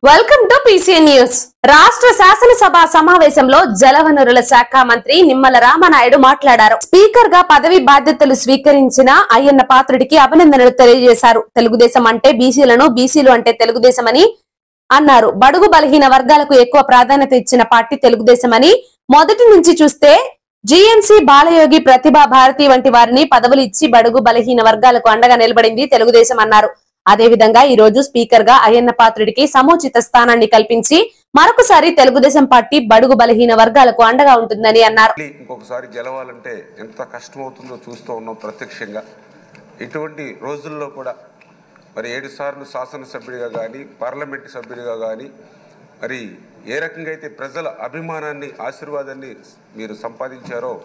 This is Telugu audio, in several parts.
Welcome to PCN news. రాష్ట్ర శాసనసభ సమావేశంలో జలవనరుల శాఖ మంత్రి నిమ్మల రామనాయుడు మాట్లాడారు. స్పీకర్ గా పదవి బాధ్యతలు స్వీకరించిన అయ్యన్న పాత్రుడికి అభినందనలు తెలియజేశారు. తెలుగుదేశం అంటే బీసీలను, బీసీలు అంటే తెలుగుదేశం అని అన్నారు. బడుగు బలహీన వర్గాలకు ఎక్కువ ప్రాధాన్యత ఇచ్చిన పార్టీ తెలుగుదేశం అని, మొదటి నుంచి చూస్తే జీఎంసీ, బాలయోగి, ప్రతిభా భారతి వంటి వారిని పదవులు ఇచ్చి బడుగు బలహీన వర్గాలకు అండగా నిలబడింది తెలుగుదేశం అన్నారు. అదేవిధంగా ఈ రోజు స్పీకర్ గా అయ్యన్న పాత్రుడికి సముచిత స్థానాన్ని కల్పించి మరొకసారి తెలుగుదేశం పార్టీ బడుగు బలహీన వర్గాలకు అండగా ఉంటుందని అన్నారు. ఇంకొకసారి గెలవాలంటే ఎంత కష్టమవుతుందో చూస్తూ ఉన్నాం ప్రత్యక్షంగా. ఇటువంటి రోజుల్లో కూడా మరి 7 సార్లు శాసనసభ్యుడిగా కానీ, పార్లమెంటు సభ్యుడిగా కానీ మరి ఏ రకంగా అయితే ప్రజల అభిమానాన్ని, ఆశీర్వాదాన్ని మీరు సంపాదించారో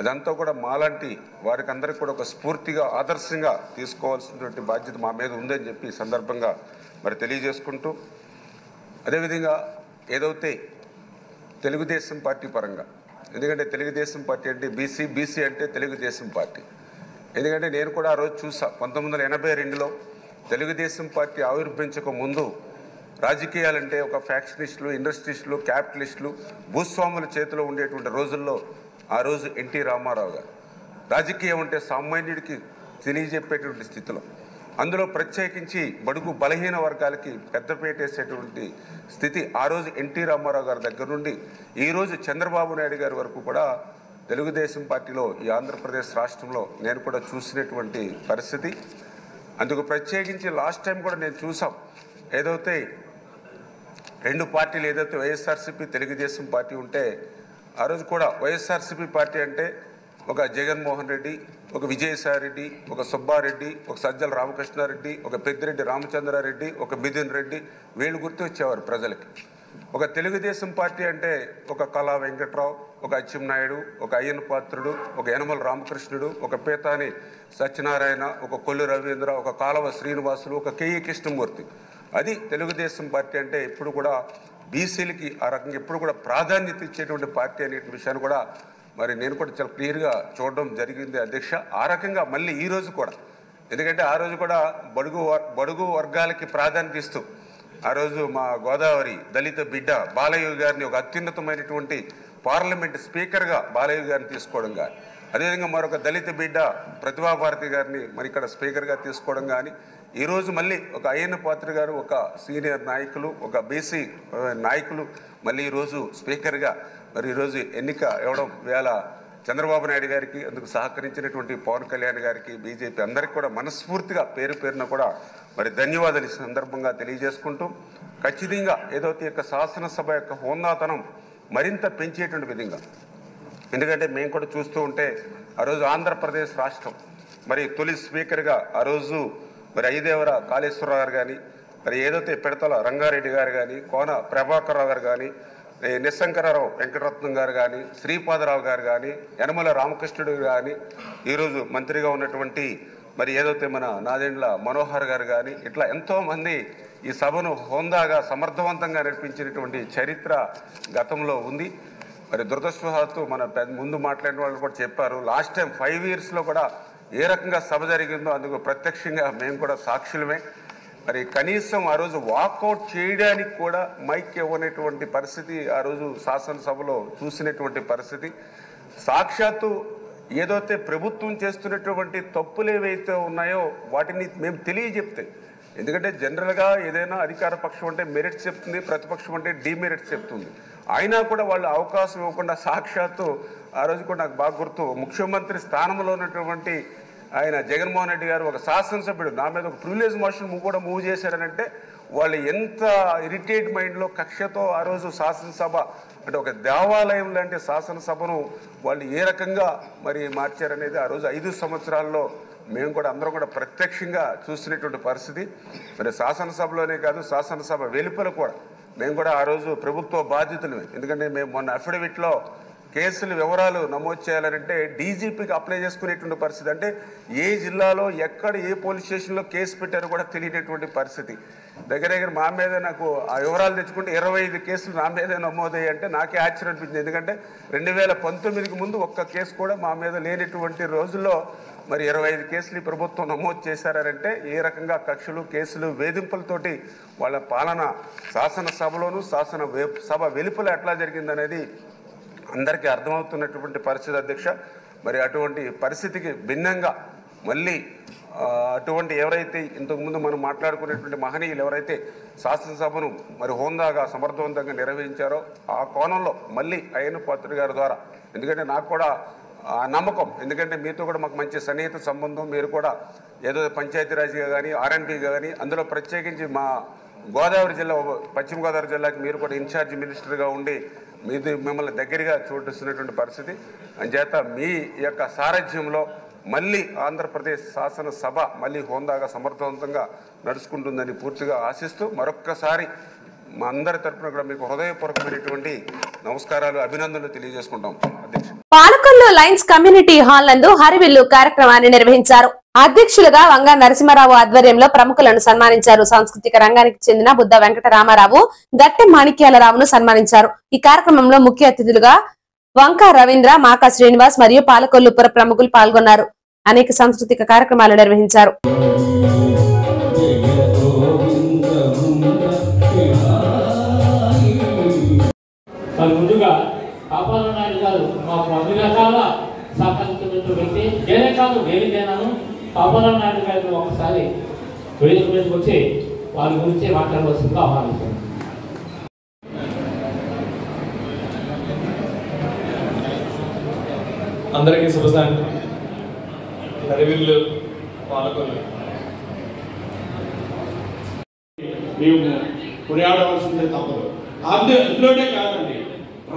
అదంతా కూడా మాలాంటి వారికి అందరికీ కూడా ఒక స్ఫూర్తిగా, ఆదర్శంగా తీసుకోవాల్సినటువంటి బాధ్యత మా మీద ఉందని చెప్పి సందర్భంగా మరి తెలియజేసుకుంటూ, అదేవిధంగా ఏదైతే తెలుగుదేశం పార్టీ పరంగా, ఎందుకంటే తెలుగుదేశం పార్టీ అంటే బీసీ, బీసీ అంటే తెలుగుదేశం పార్టీ. ఎందుకంటే నేను కూడా ఆ రోజు చూసా, 1982లో తెలుగుదేశం పార్టీ ఆవిర్భవించక ముందు రాజకీయాలంటే ఒక ఫ్యాక్షనిస్టులు, ఇండస్ట్రిస్టులు, క్యాపిటలిస్టులు, భూస్వాముల చేతిలో ఉండేటువంటి రోజుల్లో ఆ రోజు ఎన్టీ రామారావు గారు రాజకీయం అంటే సామాన్యుడికి తెలియజెప్పేటువంటి స్థితిలో, అందులో ప్రత్యేకించి బడుగు బలహీన వర్గాలకి పెద్దపీట వేసేటువంటి స్థితి ఆ రోజు ఎన్టీ రామారావు గారి దగ్గర నుండి ఈరోజు చంద్రబాబు నాయుడు గారి వరకు కూడా తెలుగుదేశం పార్టీలో ఈ ఆంధ్రప్రదేశ్ రాష్ట్రంలో నేను కూడా చూసినటువంటి పరిస్థితి. అందుకు ప్రత్యేకించి లాస్ట్ టైం కూడా నేను చూసాం, ఏదైతే 2 పార్టీలు, ఏదైతే వైఎస్ఆర్సీపీ, తెలుగుదేశం పార్టీ ఉంటే ఆ రోజు కూడా వైఎస్ఆర్సీపీ పార్టీ అంటే ఒక జగన్మోహన్ రెడ్డి, ఒక విజయసాయి రెడ్డి, ఒక సుబ్బారెడ్డి, ఒక సజ్జల రామకృష్ణారెడ్డి, ఒక పెద్దిరెడ్డి రామచంద్రారెడ్డి, ఒక మిథున్ రెడ్డి, వీళ్ళు గుర్తు వచ్చేవారు ప్రజలకి. ఒక తెలుగుదేశం పార్టీ అంటే ఒక కళా వెంకట్రావు, ఒక అచ్చెన్నాయుడు, ఒక అయ్యన్న పాత్రుడు, ఒక యనమల రామకృష్ణుడు, ఒక పీతాని సత్యనారాయణ, ఒక కొల్లు రవీంద్ర, ఒక కాలవ శ్రీనివాసులు, ఒక కేఈ కృష్ణమూర్తి. అది తెలుగుదేశం పార్టీ అంటే ఎప్పుడు కూడా బీసీలకి ఆ రకంగా ఎప్పుడు కూడా ప్రాధాన్యత ఇచ్చేటువంటి పార్టీ అనే విషయాన్ని కూడా మరి నేను కూడా చాలా క్లియర్గా చూడడం జరిగింది అధ్యక్ష. ఆ రకంగా మళ్ళీ ఈ రోజు కూడా, ఎందుకంటే ఆ రోజు కూడా బడుగు వర్గాలకి ప్రాధాన్యత ఇస్తూ ఆ రోజు మా గోదావరి దళిత బిడ్డ బాలయోగి గారిని ఒక అత్యున్నతమైనటువంటి పార్లమెంట్ స్పీకర్గా బాలయోగి గారిని తీసుకోవడం కానీ, అదేవిధంగా మరొక దళిత బిడ్డ ప్రతిభా భారతి గారిని మరి ఇక్కడ స్పీకర్గా తీసుకోవడం కానీ, ఈరోజు మళ్ళీ ఒక అయ్యన్న పాత్ర గారు, ఒక సీనియర్ నాయకులు, ఒక బీసీ నాయకులు మళ్ళీ ఈరోజు స్పీకర్గా మరి ఈరోజు ఎన్నిక ఇవ్వడం వేళ చంద్రబాబు నాయుడు గారికి, అందుకు సహకరించినటువంటి పవన్ కళ్యాణ్ గారికి, బీజేపీ అందరికీ కూడా మనస్ఫూర్తిగా పేరు పేరున కూడా మరి ధన్యవాదాలు ఈ సందర్భంగా తెలియజేసుకుంటూ, ఖచ్చితంగా ఏదైతే యొక్క శాసనసభ యొక్క హోందాతనం మరింత పెంచేటువంటి విధంగా, ఎందుకంటే మేము కూడా చూస్తూ ఉంటే ఆ రోజు ఆంధ్రప్రదేశ్ రాష్ట్రం మరి తొలి స్పీకర్గా ఆ రోజు మరి ఐదేవర కాళేశ్వరరావు గారు కానీ, మరి ఏదైతే పెడతల రంగారెడ్డి గారు కానీ, కోన ప్రభాకర్రావు గారు కానీ, నిశంకరరావు వెంకటరత్నం గారు కానీ, శ్రీపాదరావు గారు కానీ, యనమల రామకృష్ణుడు కానీ, ఈరోజు మంత్రిగా ఉన్నటువంటి మరి ఏదైతే మన నాదెండ్ల మనోహర్ గారు కానీ, ఇట్లా ఎంతోమంది ఈ సభను హోందాగా సమర్థవంతంగా నడిపించినటువంటి చరిత్ర గతంలో ఉంది. మరి దురదృష్టవశాత్తు మన ముందు మాట్లాడిన వాళ్ళు కూడా చెప్పారు, లాస్ట్ టైం 5 yearsలో కూడా ఏ రకంగా సభ జరిగిందో అందుకు ప్రత్యక్షంగా మేము కూడా సాక్షులమే. మరి కనీసం ఆ రోజు వాకౌట్ చేయడానికి కూడా మైక్ ఇవ్వనటువంటి పరిస్థితి ఆ రోజు శాసనసభలో చూసినటువంటి పరిస్థితి. సాక్షాత్తు ఏదైతే ప్రభుత్వం చేస్తున్నటువంటి తప్పులు ఏవైతే ఉన్నాయో వాటిని మేము తెలియజెప్తే, ఎందుకంటే జనరల్గా ఏదైనా అధికార పక్షం అంటే మెరిట్స్ చెప్తుంది, ప్రతిపక్షం అంటే డిమెరిట్స్ చెప్తుంది. అయినా కూడా వాళ్ళు అవకాశం ఇవ్వకుండా సాక్షాత్తు ఆ రోజు కూడా నాకు బాగా గుర్తు, ముఖ్యమంత్రి స్థానంలో ఉన్నటువంటి ఆయన జగన్మోహన్ రెడ్డి గారు ఒక శాసనసభ్యుడు నా మీద ఒక ప్రివిలేజ్ మోషన్ కూడా మూవ్ చేశారనంటే వాళ్ళు ఎంత ఇరిటేట్ మైండ్లో, కక్షతో ఆ రోజు శాసనసభ అంటే ఒక దేవాలయం లాంటి శాసనసభను వాళ్ళు ఏ రకంగా మరి మార్చారనేది ఆ రోజు 5 సంవత్సరాల్లో మేము కూడా అందరం కూడా ప్రత్యక్షంగా చూసినటువంటి పరిస్థితి. మరి శాసనసభలోనే కాదు, శాసనసభ వెలుపల కూడా మేము కూడా ఆ రోజు ప్రభుత్వ బాధ్యతలు, ఎందుకంటే మేము మొన్న అఫిడవిట్లో కేసుల వివరాలు నమోదు చేయాలంటే డీజీపీకి అప్లై చేసుకునేటువంటి పరిస్థితి, అంటే ఏ జిల్లాలో ఎక్కడ ఏ పోలీస్ స్టేషన్లో కేసు పెట్టారో కూడా తెలియనటువంటి పరిస్థితి. దగ్గర దగ్గర మా మీద నాకు ఆ వివరాలు తెచ్చుకుంటే 25 కేసులు నా మీదే నమోదయ్యాయి. అంటే నాకే ఆశ్చర్యం అనిపించింది, ఎందుకంటే 2019కి ముందు ఒక్క కేసు కూడా మా మీద లేనటువంటి రోజుల్లో మరి 25 కేసులు ప్రభుత్వం నమోదు చేశారంటే ఏ రకంగా కక్షలు కేసులు వేధింపులతోటి వాళ్ళ పాలన శాసనసభలోను సభ వెలుపల ఎట్లా జరిగిందనేది అందరికీ అర్థమవుతున్నటువంటి పరిస్థితి అధ్యక్ష. మరి అటువంటి పరిస్థితికి భిన్నంగా మళ్ళీ అటువంటి ఎవరైతే ఇంతకుముందు మనం మాట్లాడుకునేటువంటి మహనీయులు ఎవరైతే శాసనసభను మరి హోందాగా సమర్థవంతంగా నిర్వహించారో ఆ కోణంలో మళ్ళీ అయ్యన్న పాత్రుడు గారి ద్వారా, ఎందుకంటే నాకు కూడా నమ్మకం, ఎందుకంటే మీతో కూడా మాకు మంచి సన్నిహిత సంబంధం, మీరు కూడా ఏదో పంచాయతీరాజ్గా కానీ ఆర్ఎండ్బీగా కానీ అందులో ప్రత్యేకించి మా గోదావరి జిల్లా పశ్చిమ గోదావరి జిల్లాకి మీరు కూడా ఇన్ఛార్జ్ మినిస్టర్గా ఉండి మిమ్మల్ని దగ్గరగా చూపిస్తున్నటువంటి పరిస్థితి. అంచేత మీ యొక్క సారథ్యంలో మళ్ళీ ఆంధ్రప్రదేశ్ శాసనసభ మళ్ళీ హోందాగా సమర్థవంతంగా నడుచుకుంటుందని పూర్తిగా ఆశిస్తూ మరొక్కసారి మా అందరి తరఫున కూడా మీకు హృదయపూర్వకమైనటువంటి నమస్కారాలు, అభినందనలు తెలియజేసుకుంటాం అధ్యక్ష. పాలకొల్లు లయన్స్ కమ్యూనిటీ హాల్ నందు హరివిల్లు కార్యక్రమాన్ని నిర్వహించారు. అధ్యక్షులుగా వంగ నరసింహారావు ఆధ్వర్యంలో ప్రముఖులను సన్మానించారు. సాంస్కృతిక రంగానికి చెందిన బుద్ధ వెంకటరామారావు, గట్టె మాణిక్యాలరావును సన్మానించారు. ఈ కార్యక్రమంలో ముఖ్య అతిథులుగా వంక రవీంద్ర, మాకా శ్రీనివాస్ మరియు పాలకొల్లు పుర ప్రముఖులు పాల్గొన్నారు. అనేక సాంస్కృతిక కార్యక్రమాలు నిర్వహించారు. ముందుగా పాపాల నాయుడు గారు మాకు అన్ని రకాల సహకరించినటువంటి వ్యక్తి. నేనే కాదు, నేను పాపాల నాయుడు గారిని ఒకసారి వేదిక మీదకి వచ్చి వారి గురించి మాట్లాడవలసిందిగా ఆహ్వానిస్తాను. అందరికీ శుభసాయంత్రం. హరివిల్లు పాలకొల్లు మేము కొనియాడవలసిందే తప్పదు. అందులోనే కాదండి,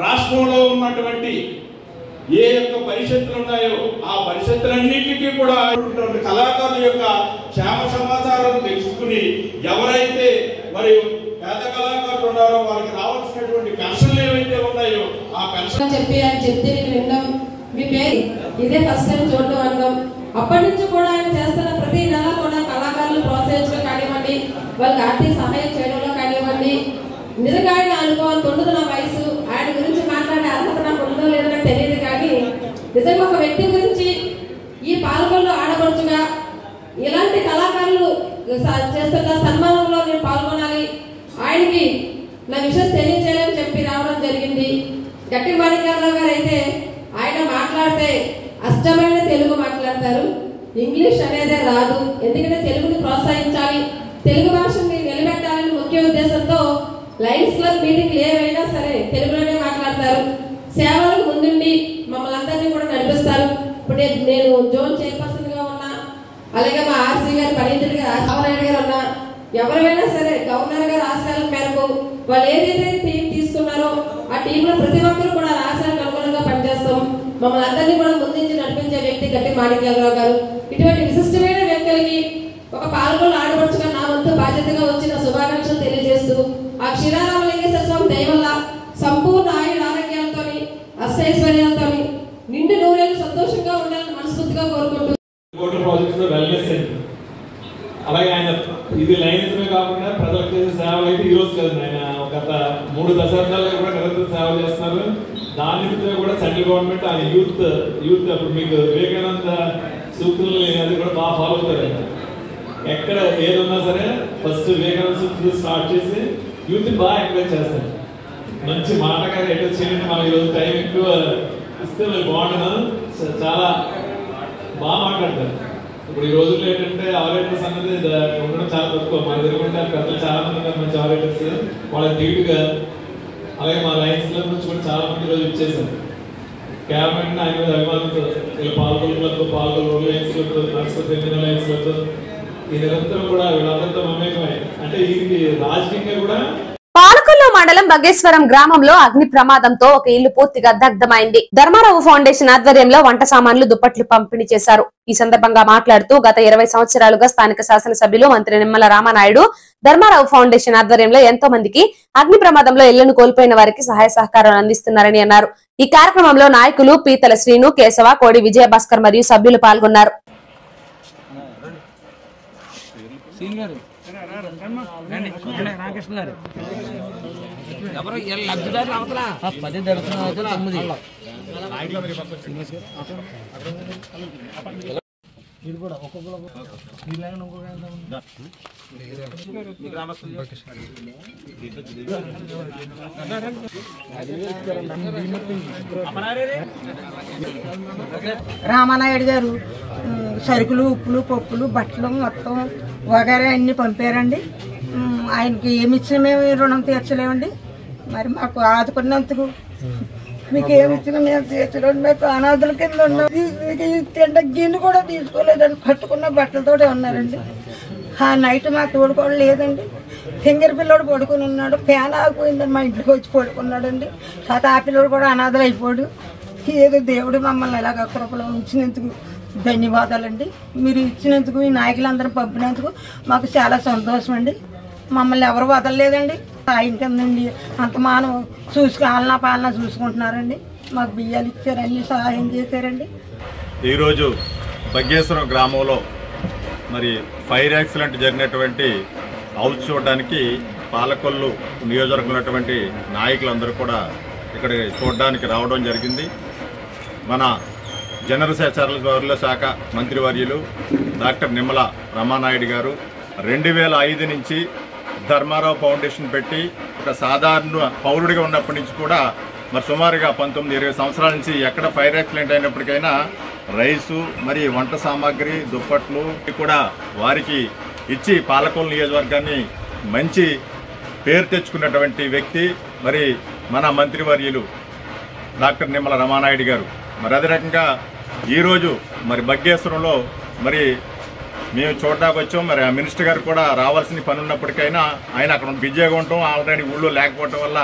రాష్ట్రంలో ఉన్నటువంటి ఏ యొక్క పరిషత్తులు ఉన్నాయో ఆ పరిషత్తులన్నింటికీ కూడా కళాకారుల యొక్క క్షేమ సమాచారం తెలుసుకుని ఎవరైతే మరి పేద కళాకారులు ఉన్నారో వాళ్ళకి రావాల్సినటువంటి పెన్షన్లు ఏవైతే ఉన్నాయో ఆ పెన్షన్ చెప్తే నేను విన్నాం. మీ పేరు ఇదే ఫస్ట్ టైం చూడటం అన్నాం. అప్పటి నుంచి కూడా ఆయన చేస్తున్న ప్రతి నెల కూడా కళాకారులు ప్రోత్సహించడం కానివ్వండి, వాళ్ళకి ఆర్థిక సహాయం చేయడంలో కానివ్వండి, నిజంగా ఆయన అనుకోవాలి ఉండదు. నా వయసు ఆయన గురించి మాట్లాడే అర్హత నాకు ఉండదో లేదో నాకు తెలియదు, కానీ నిజంగా ఒక వ్యక్తి గురించి ఈ పాల్గొనలో ఆడపడుచుగా ఇలాంటి కళాకారులు చేస్తున్న సన్మానంలో నేను పాల్గొనాలి, ఆయనకి నా విషయం తెలియజేయాలని చెప్పి రావడం జరిగింది. గట్టి మాణిక్యాలరావు గారు అయితే ఆయన మాట్లాడితే అష్టమైన తెలుగు మాట్లాడతారు, ఇంగ్లీష్ అనేదే రాదు. ఎందుకంటే తెలుగుని ప్రోత్సహించాలి, తెలుగు భాషని నిలబెట్టాలని ముఖ్య ఉద్దేశంతో లయన్స్ క్లబ్ మీటింగ్లు ఏవైనా సరే తెలుగులోనే మాట్లాడతారు. సేవలకు ముందుండి మమ్మల్ని అందరినీ కూడా నడిపిస్తారు. ఇప్పుడు నేను జోన్ చైర్పర్సన్ గా ఉన్నా, అలాగే మా ఆర్సీ గారు పనితుడి గారు రామనాయుడు గారు ఉన్నా, ఎవరైనా సరే గవర్నర్ గారు ఆశయాల మేరకు వాళ్ళు ఏదైతే టీం తీసుకున్నారో ఆ టీంలో ప్రతి ఒక్కరు కూడా ఆశయాలకు అనుగుణంగా పనిచేస్తాం. మమ్మల్ని అందరినీ కూడా ముందుంచి నడిపించే వ్యక్తి గట్టి మాణిక్యాలరావు గారు. ఇటువంటి విశిష్టమైన వ్యక్తులకి ఒక పాల్గొని ఆడపడుచుగా నా వంతు బాధ్యతగా వచ్చిన శుభాకాంక్షలు తెలియజేస్తూ ఆ క్షీరారామలింగేశ్వర స్వామి దయ వల్ల సంపూర్ణ ఆయుర ఆరోగ్యాలతో అష్టైశ్వర్యాలతో నిండు నూరేళ్ళు సంతోషంగా ఉండాలని మనస్ఫూర్తిగా కోరుకుంటూ అలాగే ఆయన ఇది లైన్స్ కాకుండా ప్రజలకు చేసే సేవలు అయితే ఈ రోజు కదండి, ఆయన గత 3 దశాబ్దాలుగా కూడా నిరంతరం సేవ చేస్తున్నారు. దాని నిమిత్తం కూడా సెంట్రల్ గవర్నమెంట్ ఆయన యూత్ అప్పుడు మీకు వివేకానంద సూక్తులు అది కూడా బాగా ఫాలో అవుతారు. ఆయన ఎక్కడ ఏదున్నా సరే ఫస్ట్ వివేకానంద సూక్తులు స్టార్ట్ చేసి యూత్ని బాగా ఎంకరేజ్ చేస్తారు. మంచి మాటగా ఎటు చేయండి, మనం ఈరోజు టైం ఎక్కువ ఇస్తే మరి బాగుండదు, చాలా బాగా మాట్లాడతారు. ఇప్పుడు ఈ రోజుల్లో ఏంటంటే ఆపరేటర్స్ అన్నది ఉండడం చాలా తక్కువ. మన దగ్గర పెద్దలు చాలా మంది ఉన్నారు మంచి ఆపరేటర్స్, వాళ్ళకి ధీటుగా. అలాగే మా లయన్స్ క్లబ్ నుంచి కూడా చాలా మంది ఈరోజు ఇచ్చేసారు. క్యాబినెట్ ఆయన మీద అభిమానంతో ఇలా పాల్గొల క్లబ్, పాల్గొల లయన్స్ క్లబ్, నర్సపతి లయన్స్ క్లబ్ ఈ నిరంతరం కూడా వీళ్ళందరితో మమేకమై అంటే ఇది రాజకీయంగా కూడా. పాలకొల్లు మండలం బగ్గేశ్వరం గ్రామంలో అగ్ని ప్రమాదంతో ఒక ఇల్లు పూర్తిగా దగ్ధమైంది. ధర్మారావు ఫౌండేషన్ ఆధ్వర్యంలో వంట సామాన్లు, దుప్పట్లు పంపిణీ చేశారు. ఈ సందర్భంగా మాట్లాడుతూ గత 20 సంవత్సరాలుగా స్థానిక శాసనసభ్యులు మంత్రి నిమ్మల రామనాయుడు ధర్మారావు ఫౌండేషన్ ఆధ్వర్యంలో ఎంతో మందికి అగ్ని ప్రమాదంలో ఇళ్లను కోల్పోయిన వారికి సహాయ సహకారాలు అందిస్తున్నారని అన్నారు. ఈ కార్యక్రమంలో నాయకులు పీతల శ్రీను, కేశవ, కోడి విజయభాస్కర్ మరియు సభ్యులు పాల్గొన్నారు. రామానాయుడు గారు సరుకులు, ఉప్పులు, పప్పులు, బట్టలు మొత్తం వగైరా అన్ని పంపారండి. ఆయనకి ఏమి ఇచ్చినా మేము రుణం తీర్చలేమండి. మరి మాకు ఆదుకున్నందుకు మీకు ఏమి ఇచ్చినా మేము తీర్చలేండి. మాకు అనాథుల కింద ఉన్నాం. తింటే గిన్నె కూడా తీసుకోలేదండి. కట్టుకున్న బట్టలతో ఉన్నారండి. ఆ నైట్ మా తోడుకోవడం లేదండి. ఫింగర్ పిల్లోడు పడుకుని ఉన్నాడు. ఫ్యాన్ ఆగిపోయిందని మా ఇంట్లోకి వచ్చి పడుకున్నాడండి. తర్వాత ఆ పిల్లోడు కూడా అనాథలు అయిపోయాడు. ఏదో దేవుడు మమ్మల్ని ఎలాగ కృపలో ఉంచినందుకు ధన్యవాదాలండి. మీరు ఇచ్చినందుకు, ఈ నాయకులందరూ పంపినందుకు మాకు చాలా సంతోషం అండి. మమ్మల్ని ఎవరు వదలలేదండి. ఆయన కిందండి అంత మానం ఆలనా పాలన చూసుకుంటున్నారండి. మాకు బియ్యాలు ఇచ్చారు, అన్ని సహాయం చేశారండి. ఈరోజు బగ్గేశ్వరం గ్రామంలో మరి ఫైర్ యాక్సిడెంట్ జరిగినటువంటి హౌస్ చూడడానికి పాలకొల్లు నియోజకవర్గంలో ఉన్నటువంటి నాయకులందరూ కూడా ఇక్కడ చూడడానికి రావడం జరిగింది. మన జనరల్ శాఖ మంత్రివర్యులు డాక్టర్ నిమ్మల రామానాయుడు గారు 2005 నుంచి ధర్మారావు ఫౌండేషన్ పెట్టి ఒక సాధారణ పౌరుడిగా ఉన్నప్పటి నుంచి కూడా మరి సుమారుగా 19-20 సంవత్సరాల నుంచి ఎక్కడ ఫైర్ యాక్సిడెంట్ అయినప్పటికైనా రైసు, మరి వంట సామాగ్రి, దుప్పట్లు కూడా వారికి ఇచ్చి పాలకొల్లు నియోజకవర్గాన్ని మంచి పేరు తెచ్చుకున్నటువంటి వ్యక్తి మరి మన మంత్రివర్యులు డాక్టర్ నిమ్మల రామానాయుడు గారు. మరి అదే రకంగా ఈరోజు మరి బగ్గేశ్వరంలో మరి మేము చూడడానికి వచ్చాం. మరి ఆ మినిస్టర్ గారు కూడా రావాల్సిన పని ఉన్నప్పటికైనా ఆయన అక్కడ బిజీగా ఉండటం, ఆల్రెడీ ఊళ్ళో లేకపోవడం వల్ల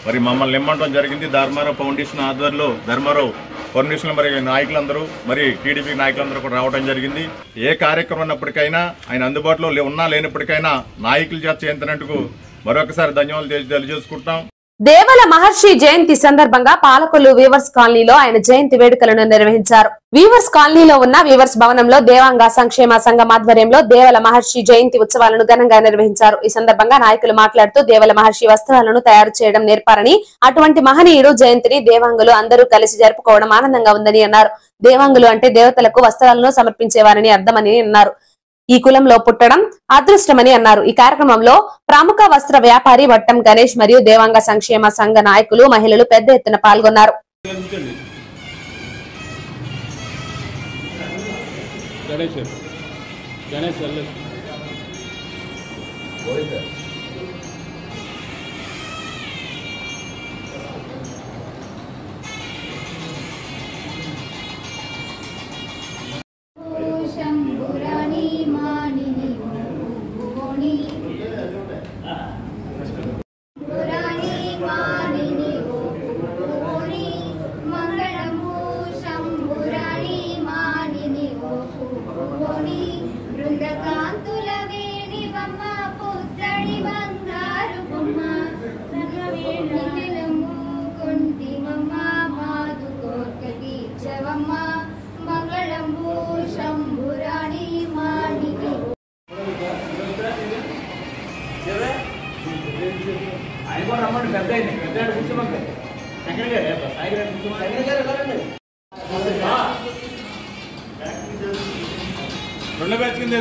మరి మమ్మల్ని నిమ్మడం జరిగింది. ధర్మారావు ఫౌండేషన్ ఆధ్వర్యంలో ధర్మారావు ఫౌండేషన్ మరి నాయకులందరూ, మరి టీడీపీ నాయకులందరూ కూడా రావడం జరిగింది. ఏ కార్యక్రమం ఉన్నప్పటికైనా ఆయన అందుబాటులో ఉన్నా లేనప్పటికైనా నాయకుల చేత చేయించినందుకు మరొకసారి ధన్యవాదాలు తెలియజేసుకుంటున్నాం. దేవల మహర్షి జయంతి సందర్భంగా పాలకొల్లు వీవర్స్ కాలనీలో ఆయన జయంతి వేడుకలను నిర్వహించారు. వీవర్స్ కాలనీలో ఉన్న వీవర్స్ భవనంలో దేవాంగ సంక్షేమ సంఘం ఆధ్వర్యంలో దేవల మహర్షి జయంతి ఉత్సవాలను ఘనంగా నిర్వహించారు. ఈ సందర్భంగా నాయకులు మాట్లాడుతూ దేవల మహర్షి వస్త్రాలను తయారు చేయడం నేర్పారని, అటువంటి మహనీయుడు జయంతిని దేవాంగులు అందరూ కలిసి జరుపుకోవడం ఆనందంగా ఉందని అన్నారు. దేవాంగులు అంటే దేవతలకు వస్త్రాలను సమర్పించేవారని అర్థమని అన్నారు. ఈ కులంలో పుట్టడం అదృష్టమని అన్నారు. ఈ కార్యక్రమంలో ప్రముఖ వస్త్ర వ్యాపారి వట్టం గణేష్ మరియు దేవాంగ సంక్షేమ సంఘ నాయకులు, మహిళలు పెద్ద ఎత్తున పాల్గొన్నారు. రెండు బ్యాచ్ కింద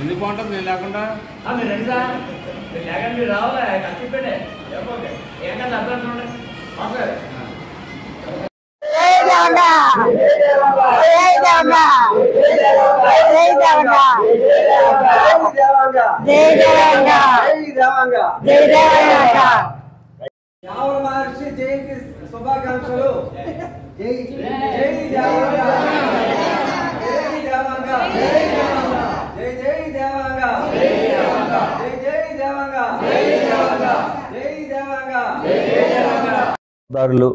ఎందుకు బాగుంటుంది నేను లేకుండా మహర్షి జయంతి శుభాకాంక్షలు. జై దారులు